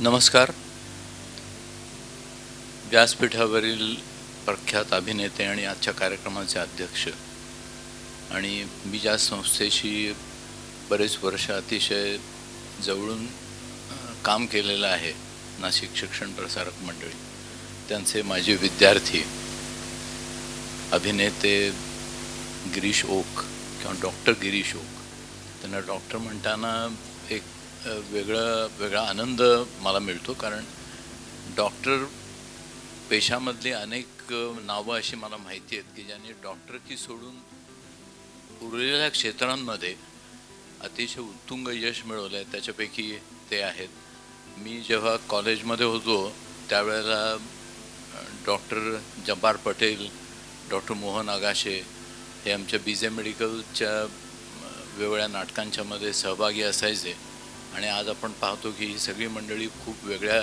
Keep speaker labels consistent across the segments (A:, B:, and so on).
A: नमस्कार. व्यासपीठावरील प्रख्यात अभिनेते आणि आजच्या कार्यक्रमाचे अध्यक्ष आणि मी ज्या संस्थेशी बरेच वर्ष अतिशय जवळून काम केलेलं आहे, नाशिक शिक्षण प्रसारक मंडळी, त्यांचे माझे विद्यार्थी अभिनेते गिरीश ओक किंवा डॉक्टर गिरीश ओक. त्यांना डॉक्टर म्हणताना एक वेगळा आनंद मला मिळतो, कारण डॉक्टर पेशामधली अनेक नावं अशी मला माहिती आहेत की ज्यांनी डॉक्टरकी सोडून उरलेल्या क्षेत्रांमध्ये अतिशय उत्तुंग यश मिळवलं आहे. त्याच्यापैकी ते आहेत. मी जेव्हा कॉलेजमध्ये होतो त्यावेळेला डॉक्टर जब्बार पटेल, डॉक्टर मोहन आगाशे हे आमच्या BJ मेडिकलच्या वेगवेगळ्या नाटकांच्यामध्ये सहभागी असायचे. आणि आज आपण पाहतो की ही सगळी मंडळी खूप वेगळ्या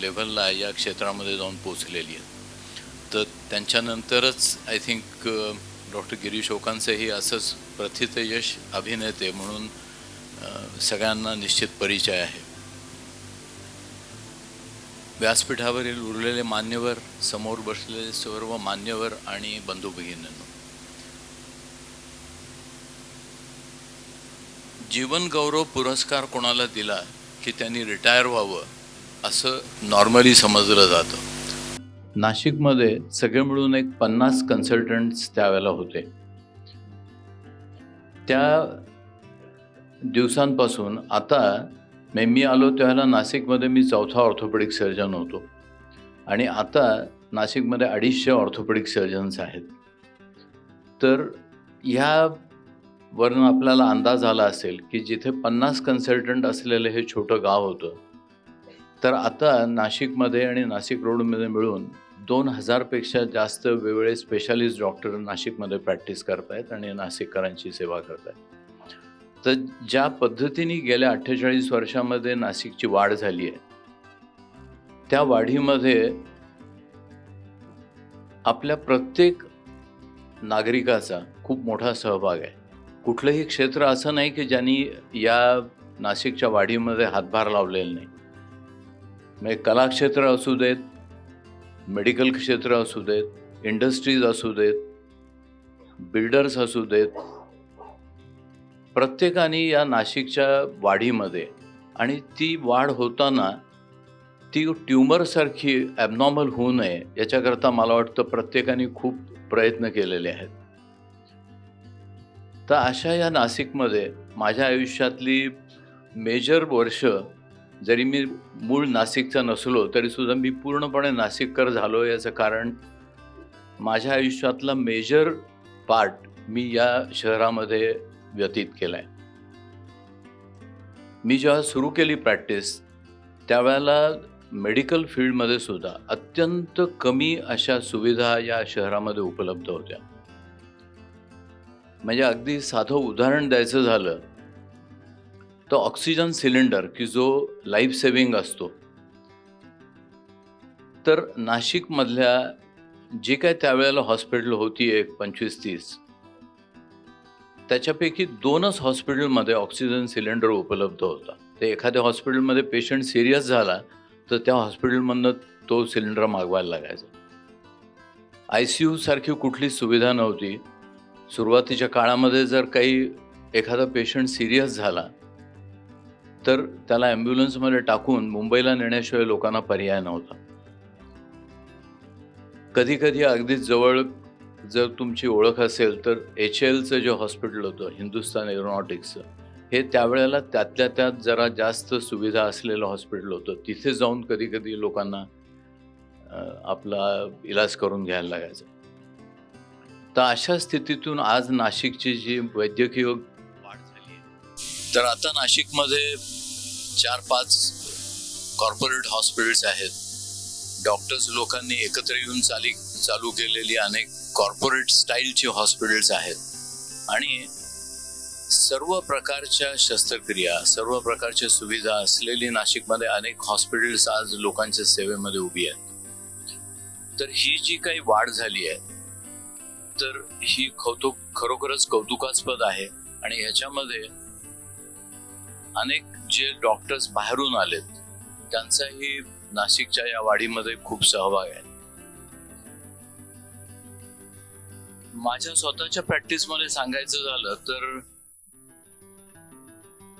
A: लेव्हलला या क्षेत्रामध्ये जाऊन पोचलेली आहे. तर त्यांच्यानंतरच आय थिंक डॉक्टर गिरीश ओकांचंही असंच प्रथित यश अभिनेते म्हणून सगळ्यांना निश्चित परिचय आहे. व्यासपीठावरील उरलेले मान्यवर, समोर बसलेले सर्व मान्यवर आणि बंधू भगिनींनो, जीवन गौरव पुरस्कार कोणाला दिला की त्यांनी रिटायर व्हावं असं नॉर्मली समजलं जातं. नाशिकमध्ये सगळे मिळून एक 50 कन्सल्टंट्स त्यावेळेला होते. त्या दिवसांपासून आता मी आलो त्यावेळेला नाशिकमध्ये मी चौथा ऑर्थोपेडिक सर्जन होतो आणि आता नाशिकमध्ये 250 ऑर्थोपेडिक सर्जन्स आहेत. तर ह्या वरून आपल्याला अंदाज आला असेल की जिथे 50 कन्सल्टंट असलेलं हे छोटं गाव होतं, तर आता नाशिकमध्ये आणि नाशिक रोडमध्ये मिळून 2000 पेक्षा जास्त वेगवेगळे स्पेशालिस्ट डॉक्टर नाशिकमध्ये प्रॅक्टिस करत आहेत आणि नाशिककरांची सेवा करत आहेत. तर ज्या पद्धतीने गेल्या 48 वर्षामध्ये नाशिकची वाढ झाली आहे, त्या वाढीमध्ये आपल्या प्रत्येक नागरिकाचा खूप मोठा सहभाग आहे. कुठलंही क्षेत्र असं नाही की ज्यांनी या नाशिकच्या वाढीमध्ये हातभार लावलेला नाही. म्हणजे कला क्षेत्र असू देत, मेडिकल क्षेत्र असू देत, इंडस्ट्रीज असू देत, बिल्डर्स असू देत, प्रत्येकाने या नाशिकच्या वाढीमध्ये, आणि ती वाढ होताना ती ट्यूमरसारखी ॲबनॉर्मल होऊ नये याच्याकरता मला वाटतं प्रत्येकाने खूप प्रयत्न केलेले आहेत. तर अशा या नाशिकमध्ये माझ्या आयुष्यातली मेजर वर्ष, जरी मी मूळ नाशिकचा नसलो तरीसुद्धा मी पूर्णपणे नाशिककर झालो. याचं कारण माझ्या आयुष्यातला मेजर पार्ट मी या शहरामध्ये व्यतीत केला आहे. मी जेव्हा सुरू केली प्रॅक्टिस त्यावेळेला मेडिकल फील्डमध्ये सुद्धा अत्यंत कमी अशा सुविधा या शहरामध्ये उपलब्ध होत्या. म्हणजे अगदी साधं उदाहरण द्यायचं झालं तर ऑक्सिजन सिलेंडर की जो लाईफ सेव्हिंग असतो, तर नाशिकमधल्या जे काय त्यावेळेला हॉस्पिटल होती एक 25-30, त्याच्यापैकी 2च हॉस्पिटलमध्ये ऑक्सिजन सिलेंडर उपलब्ध होता. ते एखाद्या हॉस्पिटलमध्ये पेशंट सिरियस झाला तर त्या हॉस्पिटलमधनं तो सिलेंडर मागवायला लागायचा. ICU सारखी कुठली सुविधा नव्हती. सुरुवातीच्या काळामध्ये जर काही एखादा पेशंट सिरियस झाला तर त्याला ॲम्ब्युलन्समध्ये टाकून मुंबईला नेण्याशिवाय लोकांना पर्याय नव्हता. कधी कधी अगदीच जवळ जर तुमची ओळख असेल तर HLचं जे हॉस्पिटल होतं, हिंदुस्तान एरोनॉटिक्सचं, हे त्यावेळेला त्यातल्या त्यात जरा जास्त सुविधा असलेलं हॉस्पिटल होतं. तिथे जाऊन कधी कधी लोकांना आपला इलाज करून घ्यायला लागायचा. तर अशा स्थितीतून आज नाशिकची जी वैद्यकीय वाढ झाली आहे, तर आता नाशिकमध्ये 4-5 कॉर्पोरेट हॉस्पिटल्स आहेत. डॉक्टर्स लोकांनी एकत्र येऊन चालू केलेली अनेक कॉर्पोरेट स्टाईलची हॉस्पिटल्स आहेत आणि सर्व प्रकारच्या शस्त्रक्रिया, सर्व प्रकारच्या सुविधा असलेली नाशिकमध्ये अनेक हॉस्पिटल्स आज लोकांच्या सेवेमध्ये उभी आहेत. तर ही जी काही वाढ झाली आहे तर ही खरोखरच कौतुकास्पद आहे. आणि ह्याच्यामध्ये अनेक जे डॉक्टर्स बाहेरून आलेत त्यांचाही नाशिकच्या या वाढीमध्ये खूप सहभाग आहे. माझ्या स्वतःच्या प्रॅक्टिसमध्ये सांगायचं झालं तर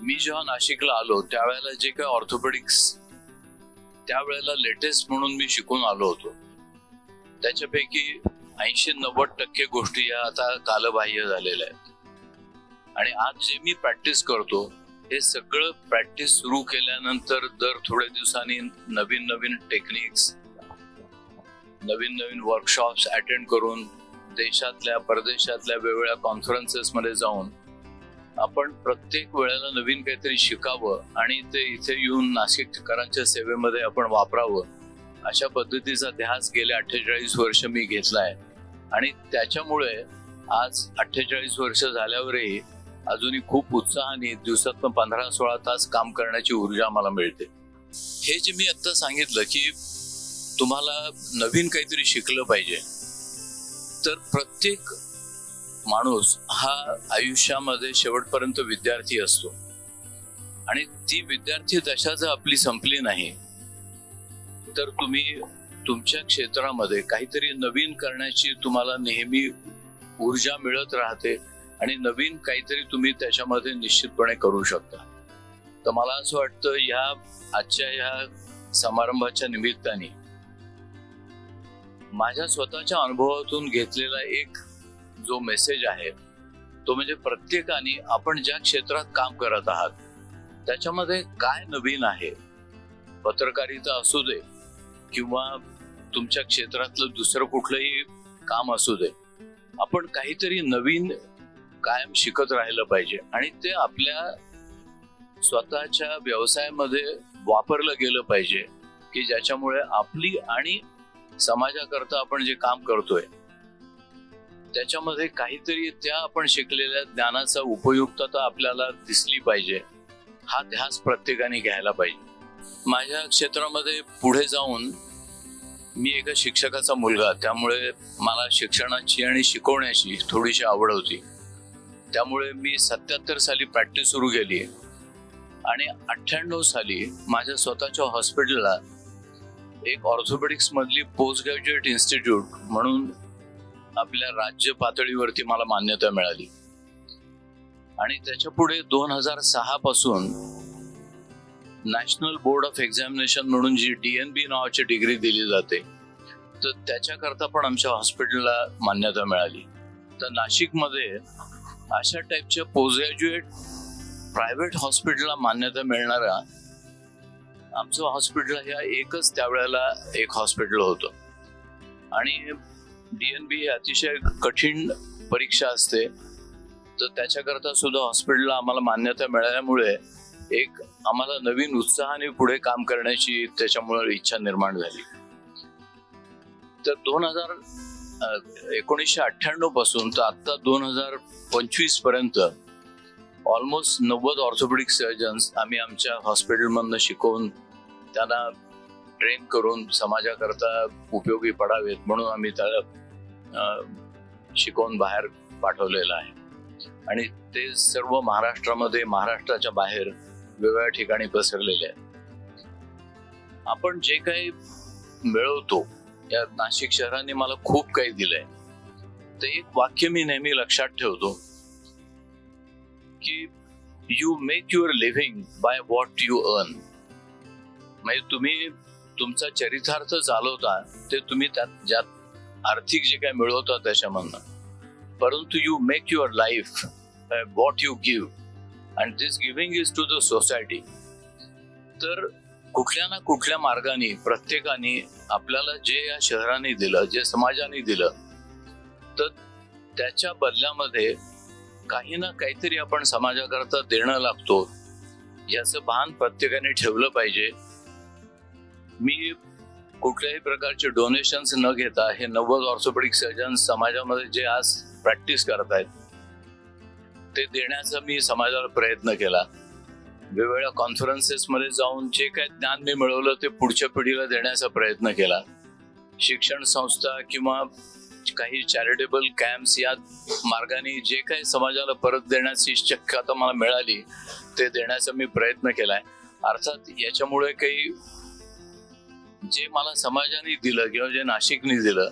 A: मी जेव्हा नाशिकला आलो त्यावेळेला जे काही ऑर्थोपेडिक्स त्यावेळेला लेटेस्ट म्हणून मी शिकून आलो होतो, त्याच्यापैकी 80-90% गोष्टी या आता कालबाह्य झालेल्या आहेत. आणि आज जे मी प्रॅक्टिस करतो हे सगळं प्रॅक्टिस सुरू केल्यानंतर दर थोड्या दिवसांनी नवीन नवीन टेक्निक्स, नवीन नवीन वर्कशॉप्स अटेंड करून देशातल्या परदेशातल्या वेगवेगळ्या कॉन्फरन्सेस मध्ये जाऊन आपण प्रत्येक वेळेला नवीन काहीतरी शिकावं आणि ते इथे येऊन नाशिककरांच्या सेवेमध्ये आपण वापरावं, अशा पद्धतीचा ध्यास गेले 48 वर्ष मी घेतलाय. आणि त्याच्यामुळे आज 48 वर्ष झाल्यावरही अजूनही खूप उत्साहाने दिवसातून 15-16 तास काम करण्याची ऊर्जा मला मिळते. हे जे मी आता सांगितलं की तुम्हाला नवीन काहीतरी शिकलं पाहिजे, तर प्रत्येक माणूस हा आयुष्यामध्ये शेवटपर्यंत विद्यार्थी असतो आणि ती विद्यार्थी दशा जर आपली संपली नाही तर तुम्ही तुमच्या क्षेत्रामध्ये काहीतरी नवीन करण्याची तुम्हाला नेहमी ऊर्जा मिळत राहते आणि नवीन काहीतरी तुम्ही त्याच्यामध्ये निश्चितपणे करू शकता. तर मला असं वाटतं या आजच्या या समारंभाच्या निमित्ताने माझ्या स्वतःच्या अनुभवातून घेतलेला एक जो मेसेज आहे तो म्हणजे प्रत्येकाने आपण ज्या क्षेत्रात काम करत आहात त्याच्यामध्ये काय नवीन आहे, पत्रकारिता असू दे किंवा तुमच्या क्षेत्रातलं दुसरं कुठलंही काम असू दे, आपण काहीतरी नवीन कायम शिकत राहिलं पाहिजे आणि ते आपल्या स्वतःच्या व्यवसायामध्ये वापरलं गेलं पाहिजे की ज्याच्यामुळे आपली आणि समाजाकरता आपण जे काम करतोय त्याच्यामध्ये काहीतरी त्या आपण शिकलेल्या ज्ञानाचा उपयुक्तता आपल्याला दिसली पाहिजे. हा ध्यास प्रत्येकाने घ्यायला पाहिजे. माझ्या क्षेत्रामध्ये पुढे जाऊन मी एका शिक्षकाचा मुलगा, त्यामुळे मला शिक्षणाची आणि शिकवण्याची थोडीशी आवड होती. त्यामुळे मी 77 साली प्रॅक्टिस सुरू केली आणि 98 साली माझ्या स्वतःच्या हॉस्पिटलला एक ऑर्थोपेडिक्स मधली पोस्ट ग्रॅज्युएट इन्स्टिट्यूट म्हणून आपल्या राज्य पातळीवरती मला मान्यता मिळाली. आणि त्याच्या पुढे 2006 पासून नॅशनल बोर्ड ऑफ एक्झामिनेशन म्हणून जी DNB नावाची डिग्री दिली जाते, तर त्याच्याकरता पण आमच्या हॉस्पिटलला मान्यता मिळाली. तर नाशिकमध्ये अशा टाईपच्या पोस्ट ग्रॅज्युएट प्रायव्हेट हॉस्पिटलला मान्यता मिळणारा आमचं हॉस्पिटल ह्या एकच त्यावेळेला एक हॉस्पिटल होतं. आणि DNB ही अतिशय कठीण परीक्षा असते, तर त्याच्याकरता सुद्धा हॉस्पिटलला आम्हाला मान्यता मिळाल्यामुळे एक आम्हाला नवीन उत्साहाने पुढे काम करण्याची त्याच्यामुळे इच्छा निर्माण झाली. तर 1998 पासून तर आता 2025 पर्यंत ऑलमोस्ट 90 ऑर्थोपेडिक सर्जन्स आम्ही आमच्या हॉस्पिटलमधनं शिकवून त्यांना ट्रेन करून समाजाकरता उपयोगी पडावेत म्हणून आम्ही त्याला शिकवून बाहेर पाठवलेलं आहे. आणि ते सर्व महाराष्ट्रामध्ये, महाराष्ट्राच्या बाहेर वेगवेगळ्या ठिकाणी पसरलेले आहेत. आपण जे काही मिळवतो, या नाशिक शहराने मला खूप काही दिलंय. तर एक वाक्य मी नेहमी लक्षात ठेवतो की you make your living bye what you earn. म्हणजे तुम्ही तुमचा चरितार्थ चालवता ते तुम्ही त्यात ज्यात आर्थिक जे काही मिळवता त्याच्यामधनं, परंतु you make your life by what you give and this giving is to the society. तर कुठल्या ना कुठल्या मार्गाने प्रत्येकाने आपल्याला जे या शहराने दिलं, जे समाजाने दिलं, तर त्याच्या बदल्यामध्ये काही ना काहीतरी आपण समाजाकरता देणं लागतो याचं भान प्रत्येकाने ठेवलं पाहिजे. मी कुठल्याही प्रकारचे डोनेशन्स न घेता हे 90 ऑर्थोपेडिक सर्जन्स समाजामध्ये जे आज प्रॅक्टिस करतायत ते देण्याचा मी समाजाला प्रयत्न केला. वेगवेगळ्या कॉन्फरन्सेसमध्ये जाऊन जे काही ज्ञान मी मिळवलं ते पुढच्या पिढीला देण्याचा प्रयत्न केला. शिक्षण संस्था किंवा काही चॅरिटेबल कॅम्प्स या मार्गाने जे काही समाजाला परत देण्याची शक्यता मला मिळाली ते देण्याचा मी प्रयत्न केलाय. अर्थात याच्यामुळे काही जे मला समाजाने दिलं किंवा जे नाशिकने दिलं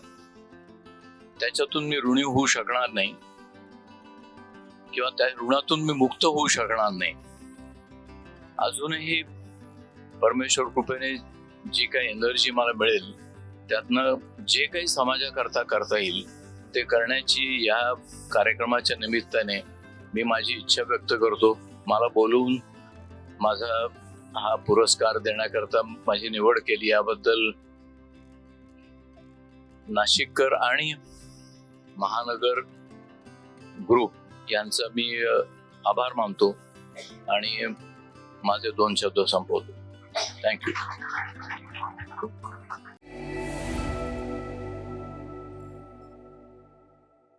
A: त्याच्यातून मी ऋणी होऊ शकणार नाही किंवा त्या ऋणातून मी मुक्त होऊ शकणार नाही. अजूनही परमेश्वर कृपेने जी काही एनर्जी मला मिळेल त्यातनं जे काही समाजाकरता करता येईल ते करण्याची या कार्यक्रमाच्या निमित्ताने मी माझी इच्छा व्यक्त करतो. मला बोलवून माझा हा पुरस्कार देण्याकरता माझी निवड केली याबद्दल नाशिककर आणि महानगर ग्रुप यांचा मी आभार मानतो आणि माझे 2 शब्द संपवतो. थँक्यू.